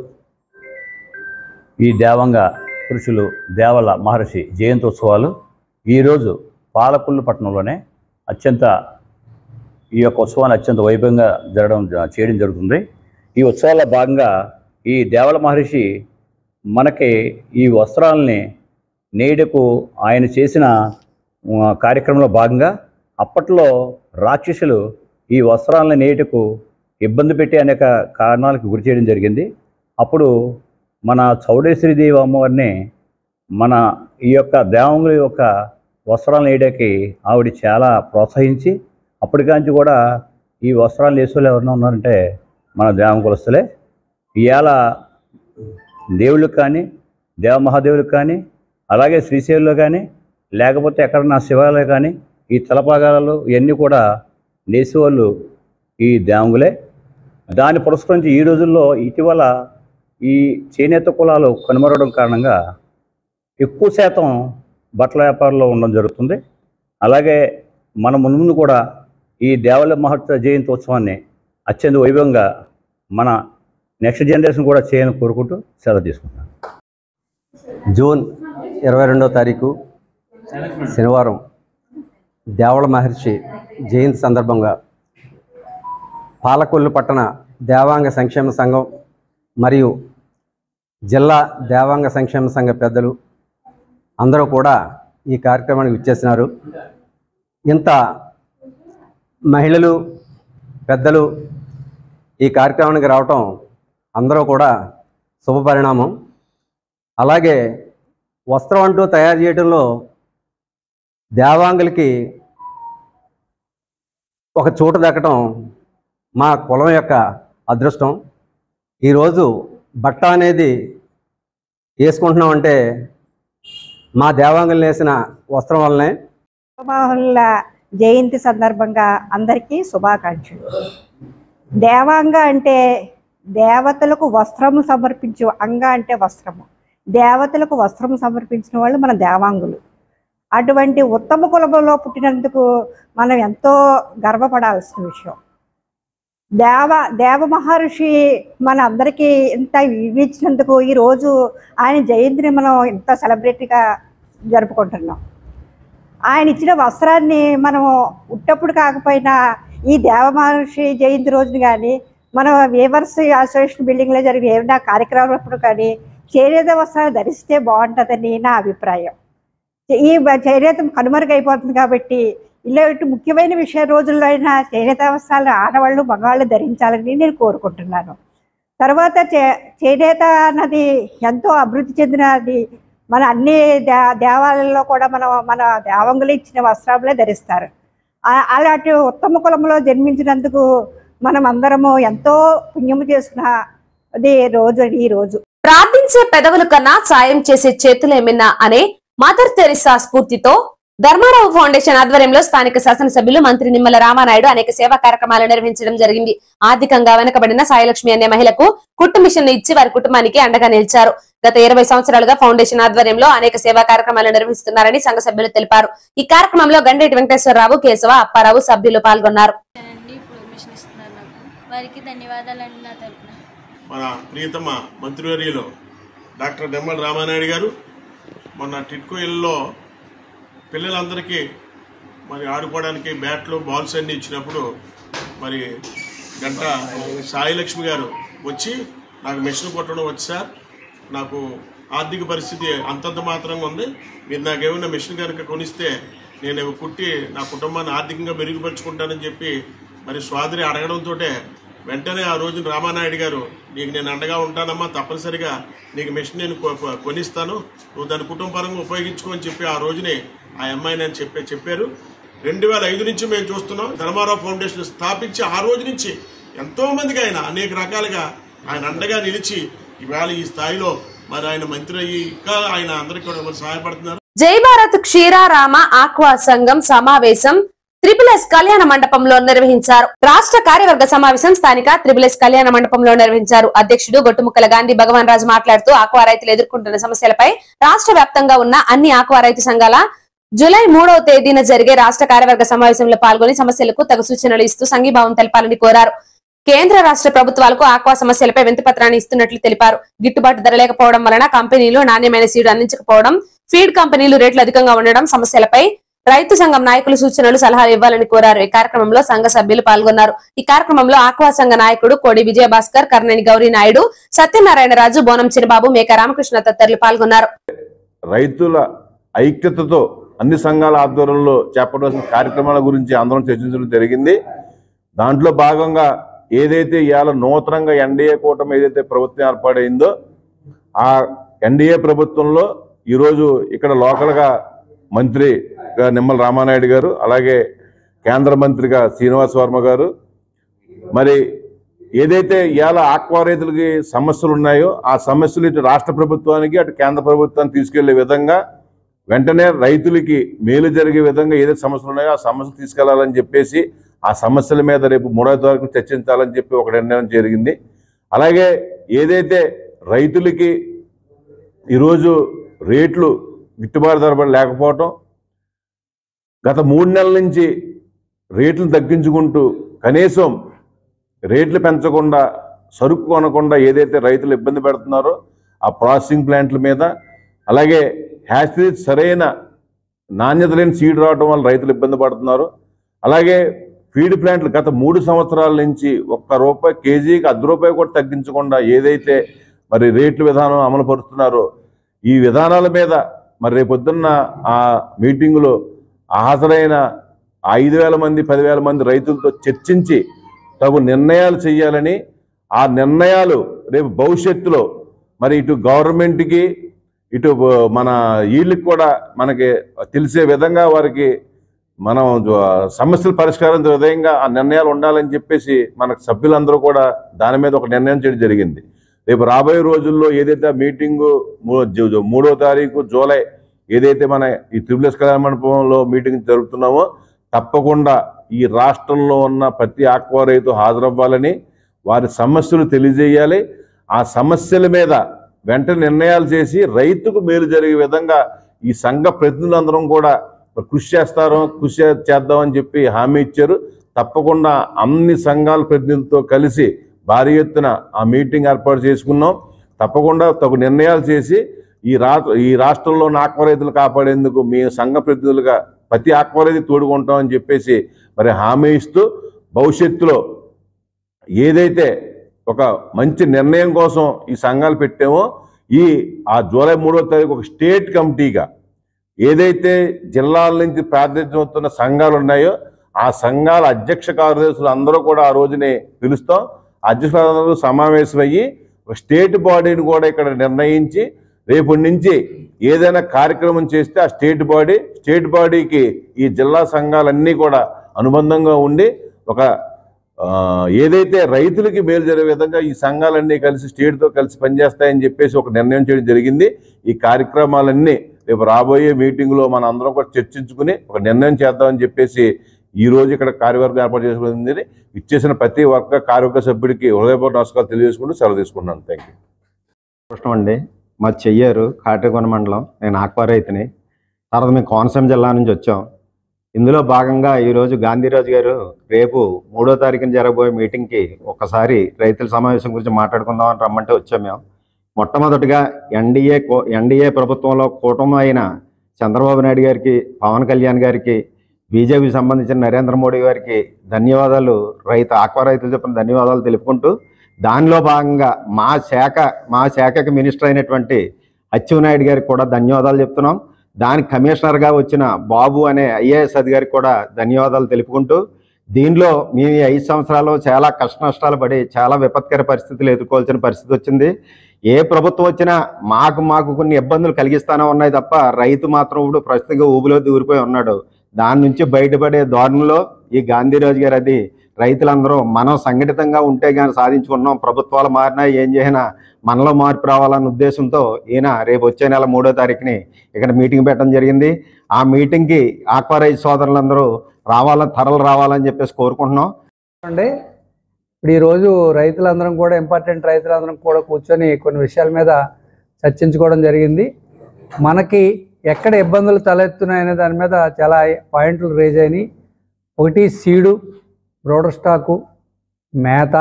ఈ దేవంగ పురుషులు దేవల మహర్షి జయంతోత్సవాలు ఈరోజు పాలకొల్లు పట్టణంలోనే ఈ యొక్క ఉత్సవాన్ని అత్యంత వైభవంగా చేయడం జరుగుతుంది. ఈ ఉత్సవాల్లో భాగంగా ఈ దేవల మహర్షి మనకి ఈ వస్త్రాలని నేయడకు ఆయన చేసిన కార్యక్రమంలో భాగంగా అప్పట్లో రాక్షసులు ఈ వస్త్రాలను నేయటకు ఇబ్బంది పెట్టి అనేక కారణాలకు గురి చేయడం జరిగింది. అప్పుడు మన చౌడేశ్వరీదేవి అమ్మవారిని మన ఈ యొక్క దేవాంగుల యొక్క వస్త్రాలను వేయడానికి ఆవిడ చాలా ప్రోత్సహించి అప్పటికాంచి కూడా ఈ వస్త్రాలు వేసేవాళ్ళు ఎవరైనా ఉన్నారంటే మన దేవాంగులస్తులే. ఇవాళ దేవుళ్ళకి కానీ దేవమహాదేవులకు కానీ అలాగే శ్రీశైలంలో కానీ లేకపోతే ఎక్కడన్నా శివాలయం కానీ ఈ తలపాగాలు ఇవన్నీ కూడా నేసేవాళ్ళు ఈ దేవాంగులే. దాన్ని పురస్కరించి ఈ రోజుల్లో ఇటీవల ఈ చేనేత కులాలు కనుమరవడం కారణంగా ఎక్కువ శాతం బట్టల వ్యాపారంలో ఉండడం జరుగుతుంది. అలాగే మన ముందు కూడా ఈ దేవాలయ మహోత్సవ జయంతి ఉత్సవాన్ని అత్యంత వైభవంగా మన నెక్స్ట్ జనరేషన్ కూడా చేయాలని కోరుకుంటూ సెలవు తీసుకుంటున్నాను. జూన్ 22వ తారీఖు శనివారం దేవళ మహర్షి జయంతి సందర్భంగా పాలకొల్లు పట్టణ దేవాంగ సంక్షేమ సంఘం మరియు జిల్లా దేవాంగ సంక్షేమ సంఘ పెద్దలు అందరూ కూడా ఈ కార్యక్రమానికి విచ్చేసినారు. ఇంత మహిళలు పెద్దలు ఈ కార్యక్రమానికి రావటం అందరూ కూడా శుభపరిణామం. అలాగే వస్త్రం అంటూ తయారు చేయడంలో దేవాంగులకి ఒక చోటు దక్కడం మా కులం యొక్క అదృష్టం. ఈరోజు బట్ట అనేది వేసుకుంటున్నామంటే మా దేవాంగులు వేసిన వస్త్రం వల్లనే. మహుళ్ళ జయంతి సందర్భంగా అందరికీ శుభాకాంక్షలు. దేవాంగ అంటే దేవతలకు వస్త్రము సమర్పించు, అంగ అంటే వస్త్రము, దేవతలకు వస్త్రము సమర్పించిన వాళ్ళు మన దేవాంగులు. అటువంటి ఉత్తమ కులంలో పుట్టినందుకు మనం ఎంతో గర్వపడాల్సిన విషయం. దేవ మహర్షి మన అందరికీ ఇంత ఇచ్చినందుకు ఈరోజు ఆయన జయంతిని మనం ఇంత సెలబ్రేట్గా జరుపుకుంటున్నాం. ఆయన ఇచ్చిన వస్త్రాన్ని మనం ఉట్టప్పుడు కాకపోయినా ఈ దేవ మహర్షి జయంతి రోజున కానీ మనం వేవర్స్ అసోసియేషన్ బిల్డింగ్లో జరిగిన ఏమైనా కార్యక్రమాలప్పుడు కానీ చేనేత వస్త్రాలు ధరిస్తే బాగుంటుందని నా అభిప్రాయం. ఈ చేనేత కనుమరుగైపోతుంది కాబట్టి ఇలాంటి ముఖ్యమైన రోజుల్లో అయినా చేనేత వస్త్రాలు ఆడవాళ్ళు మగవాళ్ళు ధరించాలని నేను కోరుకుంటున్నాను. తర్వాత చేనేత అన్నది ఎంతో అభివృద్ధి చెందినది. మన అన్ని దేవాలయాల్లో కూడా మన దేవాంగులు ఇచ్చిన వస్త్రాలే ధరిస్తారు. అలాంటి ఉత్తమ కులంలో జన్మించినందుకు మనం అందరము ఎంతో పుణ్యము చేసుకున్నది రోజు ఈ రోజు. ప్రార్థించే పెదవుల కన్నా సాయం చేసే చేతులేమిన్నా అనే మదర్ తెరిసా స్ఫూర్తితో ధర్మారావు ఫౌండేషన్ ఆధ్వర్యంలో స్థానిక శాసనసభ్యులు మంత్రి నిమ్మల రామానాయుడు అనేక సేవా కార్యక్రమాలు నిర్వహించడం జరిగింది. ఆర్థికంగా వెనుకబడిన సాయిలక్ష్మి అనే మహిళకు కుట్టు మిషన్ ఇచ్చి వారి కుటుంబానికి అండగా నిలిచారు. గత 20 సంవత్సరాలుగా ఫౌండేషన్ ఆధ్వర్యంలో అనేక సేవా కార్యక్రమాలు నిర్వహిస్తున్నారని సంఘ సభ్యులు తెలిపారు. ఈ కార్యక్రమంలో గండేటి వెంకటేశ్వరరావు, కేశవ, అప్పారావు సభ్యులు పాల్గొన్నారు. మన ప్రియతమ మంత్రివర్యులు డాక్టర్ నిమ్మల రామానాయుడు గారు మొన్న టిట్కో ఇళ్ళలో పిల్లలందరికీ మరి ఆడుకోవడానికి బ్యాట్లు బాల్స్ అన్ని ఇచ్చినప్పుడు మరి గంట సాయిలక్ష్మి గారు వచ్చి నాకు మెషిన్ కొట్టడం వచ్చి సార్ నాకు ఆర్థిక పరిస్థితి అంతంత మాత్రంగా ఉంది, మీరు నాకు ఏమైనా మెషిన్ కనుక కొనిస్తే నేను కుట్టి నా కుటుంబాన్ని ఆర్థికంగా మెరుగుపరుచుకుంటానని చెప్పి మరి సోదరి అడగడంతో వెంటనే ఆ రోజు రామానాయుడు గారు నీకు నేను అండగా ఉంటానమ్మా, తప్పనిసరిగా నీకు మెషిన్ నేను కొనిస్తాను, నువ్వు దాని కుటుంబపరంగా ఉపయోగించుకోని చెప్పి ఆ రోజునే ఆ అమ్మాయి నేను చెప్పారు. 2005 నుంచి మేము చూస్తున్నాం. ధర్మారావు ఫౌండేషన్ స్థాపించి ఆ రోజు నుంచి ఎంతో మందికి ఆయన అనేక రకాలుగా ఆయన అండగా నిలిచి ఇవాళ ఈ స్థాయిలో మరి ఆయన మంత్రి అయ్యి ఇంకా ఆయన అందరికీ కూడా మరి సహాయపడుతున్నారు. జై భారత్ క్షీరారామ ఆక్వా సంఘం సమావేశం త్రిపుల్ కళ్యాణ మండపంలో నిర్వహించారు. రాష్ట్ర కార్యవర్గ సమావేశం స్థానిక త్రిపుల్ కళ్యాణ మండపంలో నిర్వహించారు. అధ్యక్షుడు గొట్టుముక్కల గాంధీ భగవాన్ రాజు మాట్లాడుతూ ఆక్వా రైతులు ఎదుర్కొంటున్న సమస్యలపై రాష్ట్ర వ్యాప్తంగా ఉన్న అన్ని ఆక్వా రైతు సంఘాల జూలై 3వ తేదీన జరిగే రాష్ట్ర కార్యవర్గ సమావేశంలో పాల్గొని సమస్యలకు తగు సూచనలు ఇస్తూ సంఘీభావం తెలపాలని కోరారు. కేంద్ర రాష్ట్ర ప్రభుత్వాలకు ఆక్వా సమస్యలపై వినతిపత్రాన్ని ఇస్తున్నట్లు తెలిపారు. గిట్టుబాటు ధర లేకపోవడం వలన కంపెనీలు నాణ్యమైన సీడ్ అందించకపోవడం, ఫీడ్ కంపెనీలు రేట్లు అధికంగా ఉండడం సమస్యలపై రైతు సంఘం నాయకులు సూచనలు సలహాలు ఇవ్వాలని కోరారు. ఈ కార్యక్రమంలో సంఘ సభ్యులు పాల్గొన్నారు. ఈ కార్యక్రమంలో ఆక్వా సంఘ నాయకుడు కోడి విజయభాస్కర్, కర్ణని గౌరీ నాయుడు, సత్యనారాయణ రాజు, బోనం చిన్నబాబు, మేక రామకృష్ణ తదితరులు పాల్గొన్నారు. రైతుల ఐక్యతతో అన్ని సంఘాల ఆధ్వర్యంలో చేపట్టవలసిన కార్యక్రమాల గురించి అందరం చర్చించడం జరిగింది. దాంట్లో భాగంగా ఏదైతే ఇవాళ నూతనంగా ఎన్డీఏ కూటమి ఏదైతే ప్రభుత్వం ఏర్పాటైందో ఆ ఎన్డీఏ ప్రభుత్వంలో ఈరోజు ఇక్కడ లోకల్గా మంత్రిగా నిమ్మల రామానాయుడు గారు, అలాగే కేంద్ర మంత్రిగా శ్రీనివాస్ వర్మ గారు, మరి ఏదైతే ఇవాళ ఆక్వా రైతులకి సమస్యలు ఉన్నాయో ఆ సమస్యలు ఇటు రాష్ట్ర ప్రభుత్వానికి అటు కేంద్ర ప్రభుత్వానికి తీసుకెళ్లే విధంగా వెంటనే రైతులకి మేలు జరిగే విధంగా ఏదైతే సమస్యలు ఉన్నాయో ఆ సమస్యలు తీసుకెళ్లాలని చెప్పేసి ఆ సమస్యల మీద రేపు 3వ తారీఖు చర్చించాలని చెప్పి ఒక నిర్ణయం జరిగింది. అలాగే ఏదైతే రైతులకి ఈరోజు రేట్లు గిట్టుబాటు ధర లేకపోవటం, గత 3 నెలల నుంచి రేట్లు తగ్గించుకుంటూ కనీసం రేట్లు పెంచకుండా సరుకు కొనకుండా ఏదైతే రైతులు ఇబ్బంది పెడుతున్నారో ఆ ప్రాసెసింగ్ ప్లాంట్ల మీద, అలాగే హ్యాచరీస్ సరైన నాణ్యత లేని సీడ్ రావడం వల్ల రైతులు ఇబ్బంది పడుతున్నారు. అలాగే ఫీడ్ ప్లాంట్లు గత 3 సంవత్సరాల నుంచి ₹1 కేజీకి ₹10 కూడా తగ్గించకుండా ఏదైతే మరి రేట్ల విధానం అమలు పరుస్తున్నారో ఈ విధానాల మీద మరి రేపొద్దున్న ఆ మీటింగులో హాజరైన 5,000 మంది 10,000 మంది రైతులతో చర్చించి తగు నిర్ణయాలు చేయాలని, ఆ నిర్ణయాలు రేపు భవిష్యత్తులో మరి ఇటు గవర్నమెంట్కి ఇటు మన వీళ్ళకి కూడా మనకి తెలిసే విధంగా వారికి మనం సమస్యల పరిష్కారం విధంగా ఆ నిర్ణయాలు ఉండాలని చెప్పేసి మన సభ్యులందరూ కూడా దాని మీద ఒక నిర్ణయం చేయడం జరిగింది. రేపు రాబోయే రోజుల్లో ఏదైతే మీటింగు 3వ తారీఖు జూలై ఏదైతే మన ఈ త్రిపుల్ కళ్యాణ మండపంలో మీటింగ్ జరుగుతున్నామో తప్పకుండా ఈ రాష్ట్రంలో ఉన్న ప్రతి ఆక్వా రైతు హాజరవ్వాలని, వారి సమస్యలు తెలియజేయాలి. ఆ సమస్యల మీద వెంటనే నిర్ణయాలు చేసి రైతుకు మేలు జరిగే విధంగా ఈ సంఘ ప్రతినిధులందరం కూడా కృషి చేద్దామని చెప్పి హామీ ఇచ్చారు. తప్పకుండా అన్ని సంఘాల ప్రతినిధులతో కలిసి భారీ ఎత్తున ఆ మీటింగ్ ఏర్పాటు చేసుకున్నాం. తప్పకుండా తగు నిర్ణయాలు చేసి ఈ రాష్ట్రంలో ఉన్న ఆక్వా రైతులు కాపాడేందుకు మీ సంఘ ప్రతినిధులుగా ప్రతి ఆక్వా రైతు తోడుకుంటామని చెప్పేసి మరి హామీ ఇస్తూ భవిష్యత్తులో ఏదైతే ఒక మంచి నిర్ణయం కోసం ఈ సంఘాలు పెట్టామో ఆ జూలై 3వ తారీఖు ఒక స్టేట్ కమిటీగా ఏదైతే జిల్లాల నుంచి ప్రాతినిధ్యం అవుతున్న సంఘాలు ఉన్నాయో ఆ సంఘాల అధ్యక్ష కార్యదర్శులు అందరూ కూడా ఆ రోజునే పిలుస్తాం. అధ్యక్షులందరూ సమావేశమయ్యి ఒక స్టేట్ బాడీని కూడా ఇక్కడ నిర్ణయించి రేపటి నుంచి ఏదైనా కార్యక్రమం చేస్తే ఆ స్టేట్ బాడీకి ఈ జిల్లా సంఘాలన్నీ కూడా అనుబంధంగా ఉండి ఒక ఏదైతే రైతులకి మేలు జరిగే విధంగా ఈ సంఘాలన్నీ కలిసి స్టేట్తో కలిసి పనిచేస్తాయని చెప్పేసి ఒక నిర్ణయం చేయడం జరిగింది. ఈ కార్యక్రమాలన్నీ రేపు రాబోయే మీటింగ్లో మన అందరం కూడా చర్చించుకుని ఒక నిర్ణయం చేద్దామని చెప్పేసి ఈ రోజు ఇక్కడ కార్యవర్గం ఏర్పాటు చేసుకుంది. ఇచ్చేసిన ప్రతి ఒక్క కార్యవర్గ సభ్యుడికి హృదయపూర్వక నమస్కారాలు తెలియజేసుకుంటూ సెలవు తీసుకుంటున్నాను. Thank you. కృష్ణ అండి, మా చెయ్యారు కాటేకొండ మండలం. నేను ఆక్వా రైతుని. తర్వాత మేము కోనసీమ జిల్లా నుంచి వచ్చాం. ఇందులో భాగంగా ఈరోజు గాంధీరాజు గారు రేపు 3వ తారీఖున జరగబోయే మీటింగ్కి ఒక్కసారి రైతుల సమావేశం గురించి మాట్లాడుకుందామని రమ్మంటే వచ్చాం మేము. మొట్టమొదటిగా ఎన్డీఏ ప్రభుత్వంలో కూటమి అయిన చంద్రబాబు నాయుడు గారికి, పవన్ కళ్యాణ్ గారికి, బీజేపీకి సంబంధించిన నరేంద్ర మోడీ గారికి ధన్యవాదాలు, ఆక్వా రైతులు చెప్పిన ధన్యవాదాలు తెలుపుకుంటూ దానిలో భాగంగా మా శాఖకి మినిస్టర్ అయినటువంటి అచ్చెన్నాయుడు గారికి కూడా ధన్యవాదాలు చెప్తున్నాం. దానికి కమిషనర్గా వచ్చిన బాబు అనే ఐఏఎస్ అధికారికి కూడా ధన్యవాదాలు తెలుపుకుంటూ దీనిలో మేము 5 సంవత్సరాలు చాలా కష్ట నష్టాలు పడి చాలా విపత్కర పరిస్థితులు ఎదుర్కోవాల్సిన పరిస్థితి వచ్చింది. ఏ ప్రభుత్వం వచ్చినా మాకు కొన్ని ఇబ్బందులు కలిగిస్తానే ఉన్నాయి తప్ప రైతు మాత్రం ఇప్పుడు ప్రస్తుతంగా ఊబిలో దూరిపోయి ఉన్నాడు. దాని నుంచి బయటపడే ధోరణిలో ఈ గాంధీరాజు గారు అది రైతులందరూ మనం సంఘటితంగా ఉంటే కానీ సాధించుకున్నాం. ప్రభుత్వాలు మారినా ఏం చేసినా మనలో మార్పు రావాలన్న ఉద్దేశంతో ఈయన రేపు వచ్చే నెల 3వ తారీఖుని ఇక్కడ మీటింగ్ పెట్టడం జరిగింది. ఆ మీటింగ్కి ఆక్వా రైతు సోదరులందరూ తరలు రావాలని చెప్పేసి కోరుకుంటున్నాం. అండి, ఇప్పుడు ఈరోజు రైతులందరం కూడా ఇంపార్టెంట్ రైతులందరం కూడా కూర్చొని కొన్ని విషయాల మీద చర్చించుకోవడం జరిగింది. మనకి ఎక్కడ ఇబ్బందులు తలెత్తున్నాయనే దాని మీద చాలా పాయింట్లు రేజ్ అయినాయి. ఒకటి సీడు, బ్రోడర్ స్టాకు, మేత,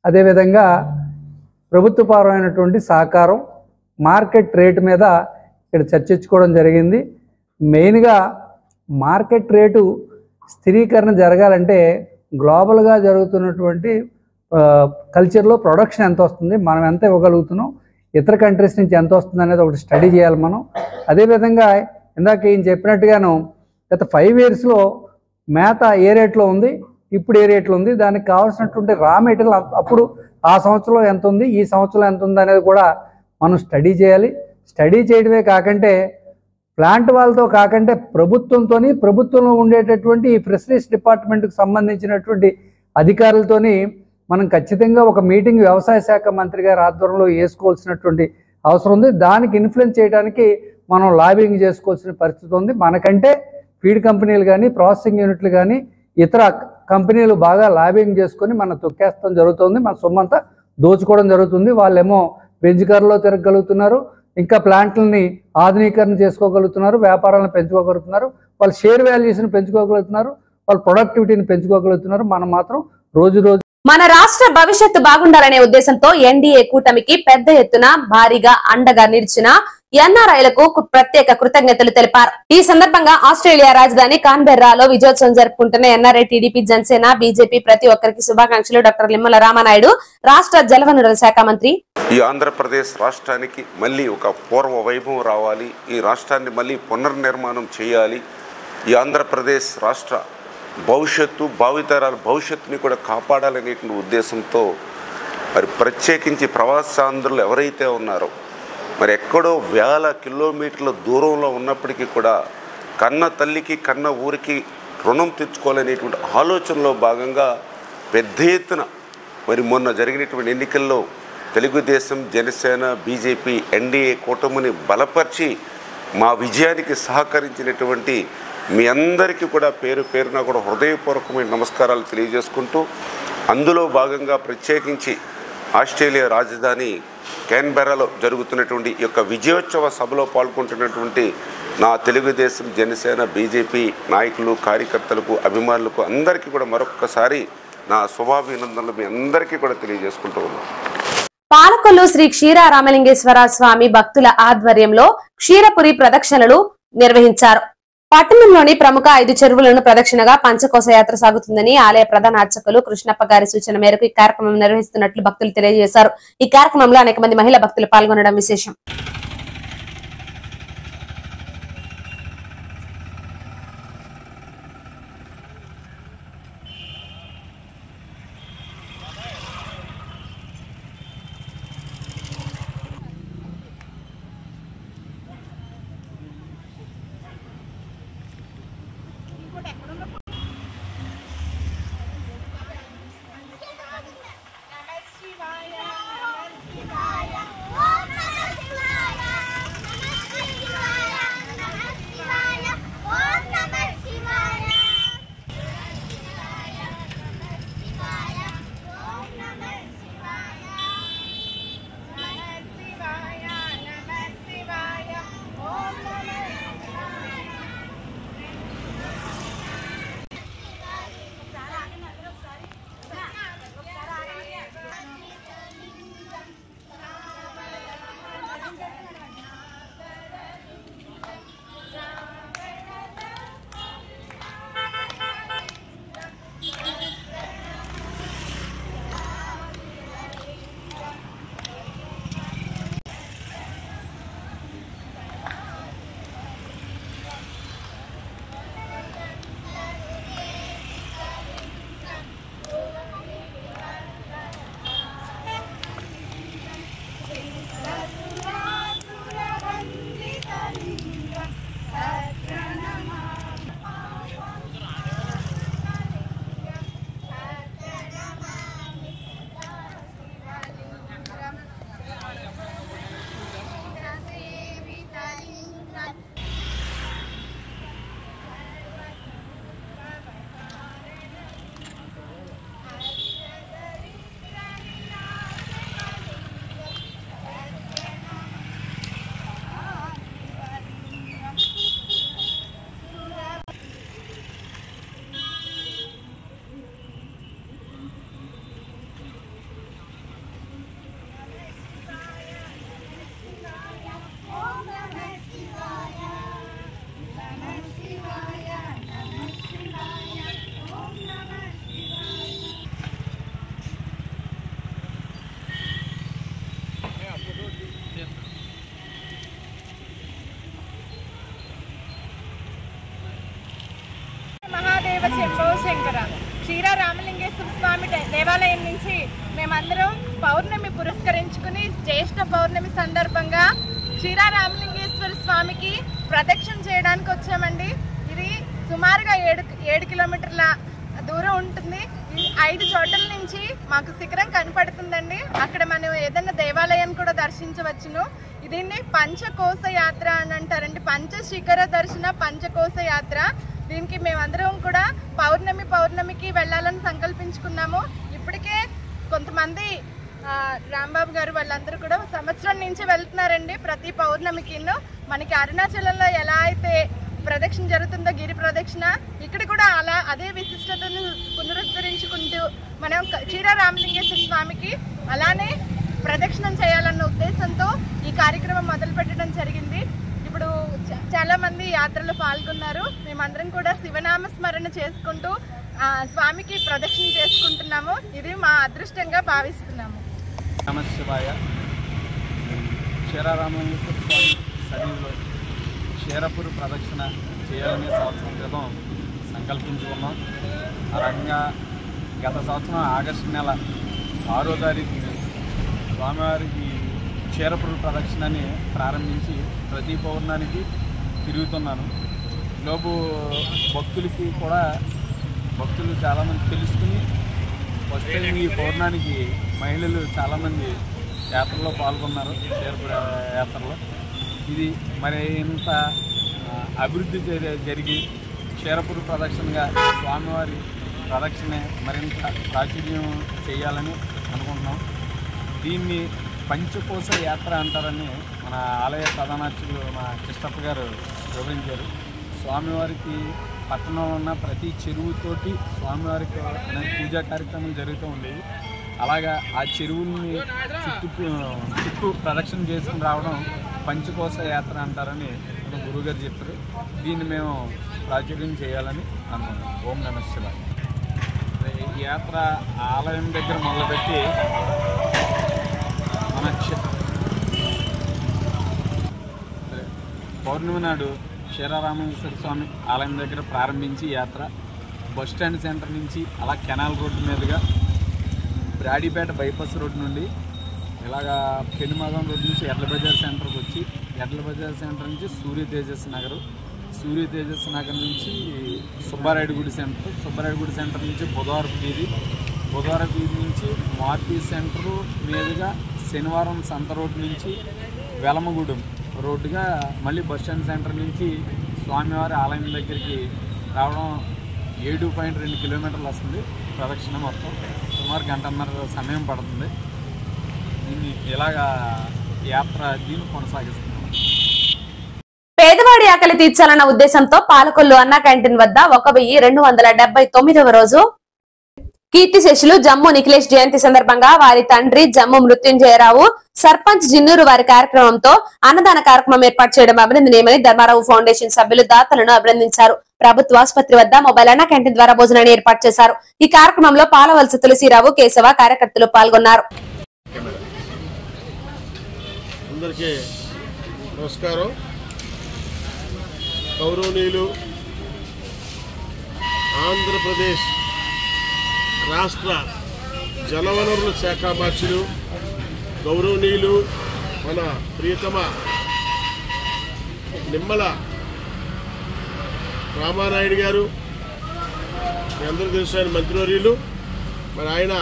అదేవిధంగా ప్రభుత్వపరమైనటువంటి సహకారం, మార్కెట్ రేటు మీద ఇక్కడ చర్చించుకోవడం జరిగింది. మెయిన్గా మార్కెట్ రేటు స్థిరీకరణ జరగాలంటే గ్లోబల్గా జరుగుతున్నటువంటి కల్చర్లో ప్రొడక్షన్ ఎంత వస్తుంది, మనం ఎంత ఇవ్వగలుగుతున్నాం, ఇతర కంట్రీస్ నుంచి ఎంత వస్తుంది అనేది ఒకటి స్టడీ చేయాలి మనం. అదేవిధంగా ఇందాక ఈయన చెప్పినట్టుగాను గత 5 yearsలో మేత ఏ రేట్లో ఉంది, ఇప్పుడు ఏ రేట్లో ఉంది, దానికి కావాల్సినటువంటి రా మెటీరియల్ అప్పుడు ఆ సంవత్సరంలో ఎంత ఉంది, ఈ సంవత్సరంలో ఎంత ఉంది అనేది కూడా మనం స్టడీ చేయాలి. స్టడీ చేయడమే కాకంటే ప్లాంట్ వాళ్ళతో కాకంటే ప్రభుత్వంలో ఉండేటటువంటి ఈ ఫిషరీస్ డిపార్ట్మెంట్కి సంబంధించినటువంటి అధికారులతోని మనం ఖచ్చితంగా ఒక మీటింగ్ వ్యవసాయ శాఖ మంత్రి గారి ఆధ్వర్యంలో వేసుకోవాల్సినటువంటి అవసరం ఉంది. దానికి ఇన్ఫ్లుయెన్స్ చేయడానికి మనం లాబింగ్ చేసుకోవాల్సిన పరిస్థితి ఉంది. మనకంటే ఫీడ్ కంపెనీలు కానీ ప్రాసెసింగ్ యూనిట్లు కానీ ఇతర కంపెనీలు బాగా లాబింగ్ చేసుకొని మనం తొక్కేస్తాం జరుగుతుంది. మన సొమ్మంతా దోచుకోవడం జరుగుతుంది. వాళ్ళేమో బెంచ్ కారులో తిరగలుగుతున్నారు, ఇంకా ప్లాంట్లని ఆధునీకరణ చేసుకోగలుగుతున్నారు, వ్యాపారాలను పెంచుకోగలుగుతున్నారు, వాళ్ళ షేర్ వాల్యూస్ని పెంచుకోగలుగుతున్నారు, వాళ్ళ ప్రొడక్టివిటీని పెంచుకోగలుగుతున్నారు. మనం మాత్రం రోజు మన రాష్ట్ర భవిష్యత్తు బాగుండాలనే ఉద్దేశంతో ఎన్డీఏ కూటమికి పెద్ద ఎత్తున భారీగా అండగా నిలిచిన ఎన్ఆర్ఐలకు ప్రత్యేక కృతజ్ఞతలు తెలిపారు. ఈ సందర్భంగా ఆస్ట్రేలియా రాజధాని కాన్బెర్రాలో విజయోత్సవం జరుపుకుంటున్న ఎన్ఆర్ఐ, టీడీపీ, జనసేన, బీజేపీ ప్రతి ఒక్కరికి శుభాకాంక్షలు. డాక్టర్ నిమ్మల రామనాయుడు రాష్ట్ర జలవనరుల శాఖ మంత్రి. ఈ ఆంధ్రప్రదేశ్ రాష్ట్రానికి మళ్ళీ ఒక పూర్వ వైభవం రావాలి, ఈ రాష్ట్రాన్ని మళ్ళీ పునర్నిర్మాణం చేయాలి, ఈ ఆంధ్రప్రదేశ్ రాష్ట్ర భవిష్యత్తు భావితరాల భవిష్యత్తుని కూడా కాపాడాలనేటువంటి ఉద్దేశంతో మరి ప్రత్యేకించి ప్రవాసాంధ్రులు ఎవరైతే ఉన్నారో మరి ఎక్కడో వేల కిలోమీటర్ల దూరంలో ఉన్నప్పటికీ కూడా కన్న తల్లికి కన్న ఊరికి రుణం తెచ్చుకోవాలనేటువంటి ఆలోచనలో భాగంగా పెద్ద ఎత్తున మరి మొన్న జరిగినటువంటి ఎన్నికల్లో తెలుగుదేశం, జనసేన, బీజేపీ, ఎన్డీఏ కూటమిని బలపరిచి మా విజయానికి సహకరించినటువంటి మీ అందరికీ కూడా పేరు పేరున కూడా హృదయపూర్వకమైన నమస్కారాలు తెలియజేసుకుంటూ అందులో భాగంగా ప్రత్యేకించి ఆస్ట్రేలియా రాజధాని క్యాన్బెర్రాలో జరుగుతున్నటువంటి ఈ యొక్క విజయోత్సవ సభలో పాల్గొంటున్నటువంటి నా తెలుగుదేశం, జనసేన, బీజేపీ నాయకులు, కార్యకర్తలకు, అభిమానులకు అందరికీ కూడా మరొక్కసారి నా శుభాభినందనలు మీ అందరికీ కూడా తెలియజేసుకుంటూ ఉన్నాను. పాలకొల్లు శ్రీ క్షీర రామలింగేశ్వర స్వామి భక్తుల ఆధ్వర్యంలో క్షీరపురి ప్రదక్షిణలు నిర్వహించారు. పట్టణంలోని ప్రముఖ 5 చెరువులను ప్రదక్షిణగా పంచకోశ యాత్ర సాగుతుందని ఆలయ ప్రధాన అర్చకులు కృష్ణప్ప గారి సూచన మేరకు ఈ కార్యక్రమం నిర్వహిస్తున్నట్లు భక్తులు తెలియజేశారు. ఈ కార్యక్రమంలో అనేక మంది మహిళా భక్తులు పాల్గొనడం విశేషం. శ్రీరామలింగేశ్వర స్వామి దేవాలయం నుంచి మేమందరం పౌర్ణమి పురస్కరించుకుని జ్యేష్ఠ పౌర్ణమి సందర్భంగా శ్రీరామలింగేశ్వర స్వామికి ప్రదక్షిణ చేయడానికి వచ్చామండి. ఇది సుమారుగా 7 కిలోమీటర్ల దూరం ఉంటుంది. 5 చోట్ల నుంచి మాకు శిఖరం కనపడుతుందండి. అక్కడ మనం ఏదైనా దేవాలయాన్ని కూడా దర్శించవచ్చును. దీన్ని పంచకోశ యాత్ర అని అంటారండి. పంచశిఖర దర్శన పంచకోశ యాత్ర. దీనికి మేమందరం కూడా పౌర్ణమికి వెళ్ళాలని సంకల్పించుకున్నాము. ఇప్పటికే కొంతమంది రాంబాబు గారు వాళ్ళందరూ కూడా సంవత్సరం నుంచి వెళ్తున్నారండి. ప్రతి పౌర్ణమికి మనకి అరుణాచలంలో ఎలా అయితే ప్రదక్షిణ జరుగుతుందో గిరి ప్రదక్షిణ, ఇక్కడ కూడా అదే విశిష్టతను పునరుద్ధరించుకుంటూ మనం శ్రీరామలింగేశ్వర స్వామికి అలానే ప్రదక్షిణం చేయాలన్న ఉద్దేశంతో ఈ కార్యక్రమం మొదలు పెట్టడం జరిగింది. ఇప్పుడు చాలా మంది యాత్రలో పాల్గొన్నారు. మేమందరం కూడా శివనామ స్మరణ చేసుకుంటూ స్వామికి ప్రదక్షిణ చేసుకుంటున్నాము. ఇది మా అదృష్టంగా భావిస్తున్నాము. నమశివాయ. శ్రీరామలింగేశ్వర స్వామి సన్నిధిలో క్షీరపురి ప్రదక్షిణ చేయాలనే సంవత్సరం క్రితం సంకల్పించుకున్నాం. ఆ రకంగా గత సంవత్సరం ఆగస్టు నెల 6వ తారీఖున స్వామివారికి క్షీరపురి ప్రదక్షిణని ప్రారంభించి ప్రతి పౌర్ణానికి తిరుగుతున్నాను. లోపు భక్తులు చాలామంది తెలుసుకుని ఫస్ట్ టైం ఈ పౌర్ణానికి మహిళలు చాలామంది యాత్రలో పాల్గొన్నారు. క్షీరపురి యాత్రలో ఇది మరి ఇంత అభివృద్ధి జరిగి క్షీరపురి ప్రదక్షిణగా స్వామివారి ప్రదక్షిణ మరింత ప్రాచుర్యం చేయాలని అనుకుంటున్నాం. దీన్ని పంచకోశ యాత్ర అంటారని మన ఆలయ ప్రధానార్చకులు మా కృష్ణప్ప గారు వివరించారు. స్వామివారికి పట్టణంలో ఉన్న ప్రతి చెరువుతోటి స్వామివారికి పూజా కార్యక్రమాలు జరుగుతూ ఉండేవి. అలాగా ఆ చెరువుల్ని చుట్టూ ప్రదక్షిణ చేసుకుని రావడం పంచకోశ యాత్ర అంటారని మన గురువుగారు చెప్పారు. దీన్ని మేము ప్రాచుర్యం చేయాలని అనుకున్నాం. ఓం నమః శివాయ. ఈ యాత్ర ఆలయం దగ్గర మొదలుపెట్టి మన పౌర్ణమి నాడు శ్రీరామలింగేశ్వర స్వామి ఆలయం దగ్గర ప్రారంభించి యాత్ర బస్టాండ్ సెంటర్ నుంచి అలా కెనాల్ రోడ్డు మీదుగా బ్రాడీపేట బైపాస్ రోడ్డు నుండి ఇలాగా పెనుమాదం రోడ్డు నుంచి ఎడ్ల బజార్ సెంటర్కి వచ్చి ఎడ్ల బజార్ సెంటర్ నుంచి సూర్య తేజస్ నగర్ నుంచి సుబ్బారాయుడు గుడి సెంటర్ నుంచి బుధవారపు వీధి నుంచి మార్పీ సెంటరు మీదుగా శనివారం సంత రోడ్డు నుంచి వెలమగూడెం రోడ్డుగా మళ్ళీ బస్టాండ్ సెంటర్ నుంచి స్వామివారి ఆలయం దగ్గరికి రావడం 7.2 కిలోమీటర్లు వస్తుంది. ప్రదక్షిణ మొత్తం సుమారు 1.5 గంటల సమయం పడుతుంది. దీన్ని ఇలాగా యాత్ర దీన్ని కొనసాగిస్తున్నాం. పేదవాడి ఆకలి తీర్చాలన్న ఉద్దేశంతో పాలకొల్లు అన్నా క్యాంటీన్ వద్ద 1279వ రోజు కీర్తిశేషులు జమ్ము నిఖిలేష్ జయంతి సందర్భంగా వారి తండ్రి జమ్ము మృత్యుంజయరావు సర్పంచ్ జిన్నూరు వారి కార్యక్రమంతో అన్నదాన కార్యక్రమం ఏర్పాటు చేయడం అభినందనీయమని ధర్మారావు ఫౌండేషన్ సభ్యులు దాతలను అభినందించారు. ప్రభుత్వ ఆసుపత్రి వద్ద మొబైల్ అన్నా క్యాంటీన్ ద్వారా భోజనాన్ని ఏర్పాటు చేశారు. ఈ కార్యక్రమంలో పాలవలస తులసిరావు, కేశవ కార్యకర్తలు పాల్గొన్నారు. అందరికీ నమస్కారం. గౌరవనీయులు ఆంధ్రప్రదేశ్ రాష్ట్ర జలవనరుల శాఖ మంత్రులు గౌరవనీయులు మన ప్రియతమ నిమ్మల రామానాయుడు గారు, మీ అందరూ తెలుసు ఆయన మంత్రివర్యులు. మరి ఆయన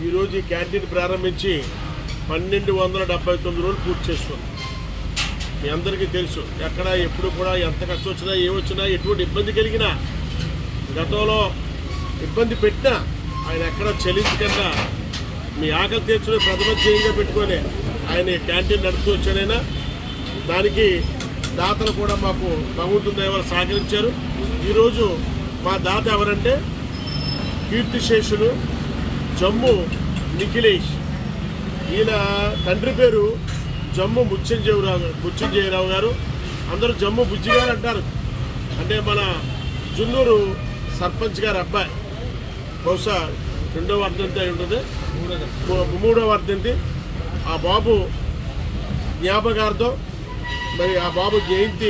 ఈరోజు ఈ క్యాంటీన్ ప్రారంభించి 1279 రోజులు పూర్తి చేసుకుంది. మీ అందరికీ తెలుసు ఎక్కడ ఎప్పుడు కూడా ఎంత కష్టం వచ్చినా ఏమొచ్చినా ఎటువంటి ఇబ్బంది కలిగినా గతంలో ఇబ్బంది పెట్టినా ఆయన ఎక్కడ చెల్లించకుండా మీ ఆకలి తీర్చుకునే ప్రథమ ధ్యేయంగా పెట్టుకొని ఆయన క్యాంటీన్ నడుపుతూ వచ్చాడైనా దానికి దాతలు కూడా మాకు భగవంతుని దయ వల్ల సహకరించారు. ఈరోజు మా దాత ఎవరంటే కీర్తిశేషులు జమ్ము నిఖిలేష్. ఈయన తండ్రి పేరు జమ్ము ముత్యంజయరావు గారు. అందరూ జమ్ము బుజ్జి గారు అంటారు. అంటే మన జున్నూరు సర్పంచ్ గారి అబ్బాయి. బహుశా 2వ వర్ధంతి అయి ఉంటుంది, 3వ వర్ధంతి. ఆ బాబు జ్ఞాపకార్థం మరి ఆ బాబు జయంతి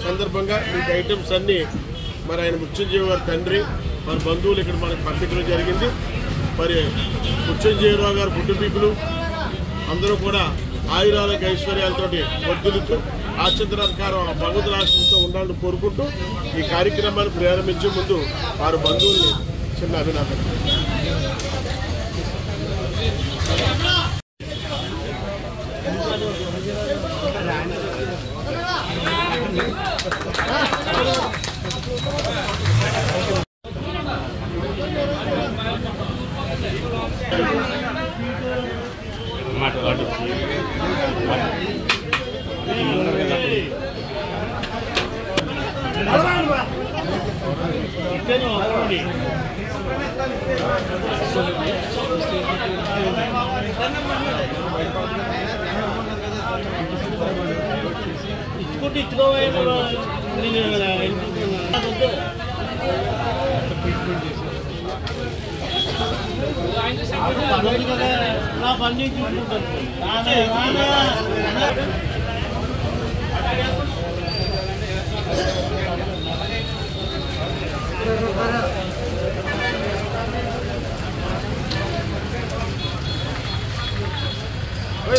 సందర్భంగా ఈ ఐటమ్స్ అన్నీ మరి ఆయన ముత్యంజయ గారి తండ్రి మరి బంధువులు ఇక్కడ మనకు పంపించడం జరిగింది. మరి పుచ్చంజయరావు గారు కుటుంబీకులు అందరూ కూడా ఆయురాలకు ఐశ్వర్యాలతోటి వర్ధిల్లుతూ ఆశీర్వాదకరం భగవతుల ఆశీస్సుతో ఉండాలని కోరుకుంటూ ఈ కార్యక్రమాన్ని ప్రారంభించే ముందు వారి బంధువుల్ని చిన్న అభినందన.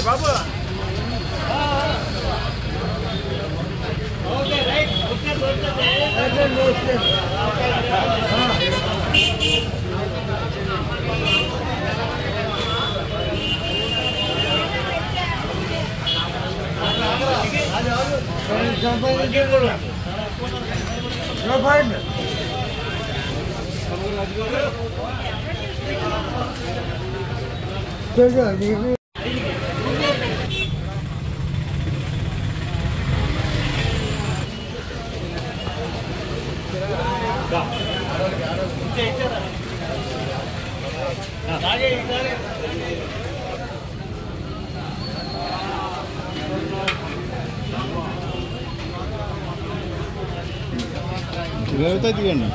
బాబు తీయండి.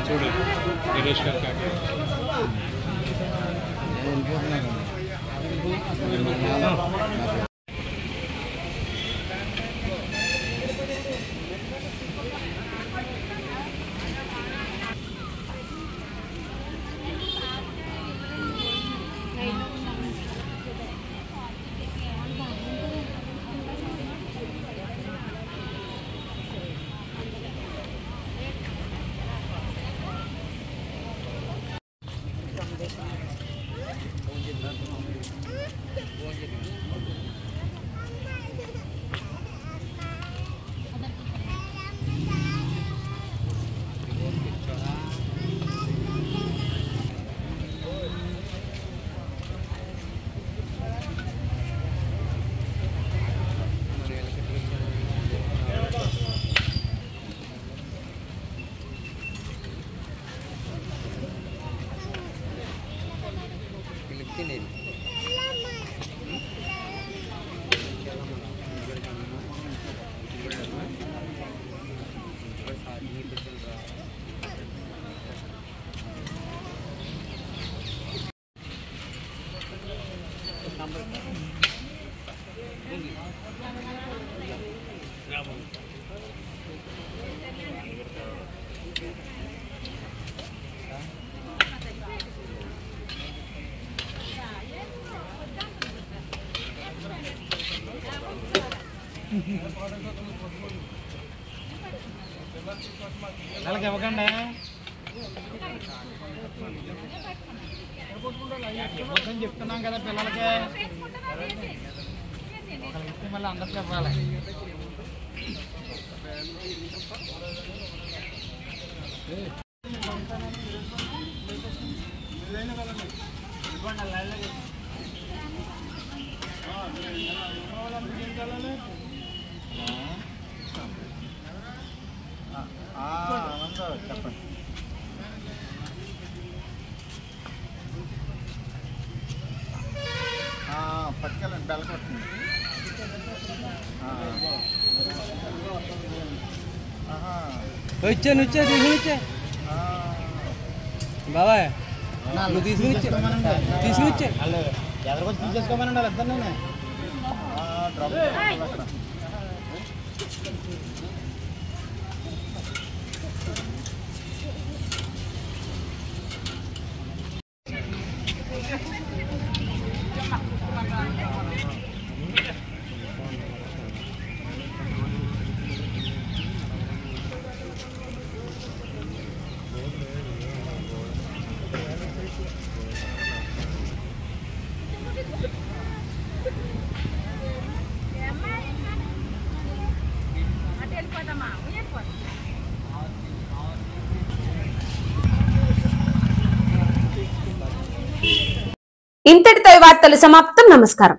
చూడు గిరీష్ గారు వాళ్ళకి ఇవ్వకండి ఇవ్వద్దని చెప్తున్నాం కదా పిల్లలకి ఒకరికి ఇస్తే మళ్ళీ అందరికి ఇవ్వాలి చెప్పండి పట్టుకెళ్ళండి బెల్ల కొట్టండి వచ్చే బాబాయ్ తీసుకొచ్చారు ఎదరికొచ్చి తీసేసుకోమనండి వాళ్ళు ఇద్దరు నేను ఇంతటితో ఈ వార్తలు సమాప్తం. నమస్కారం.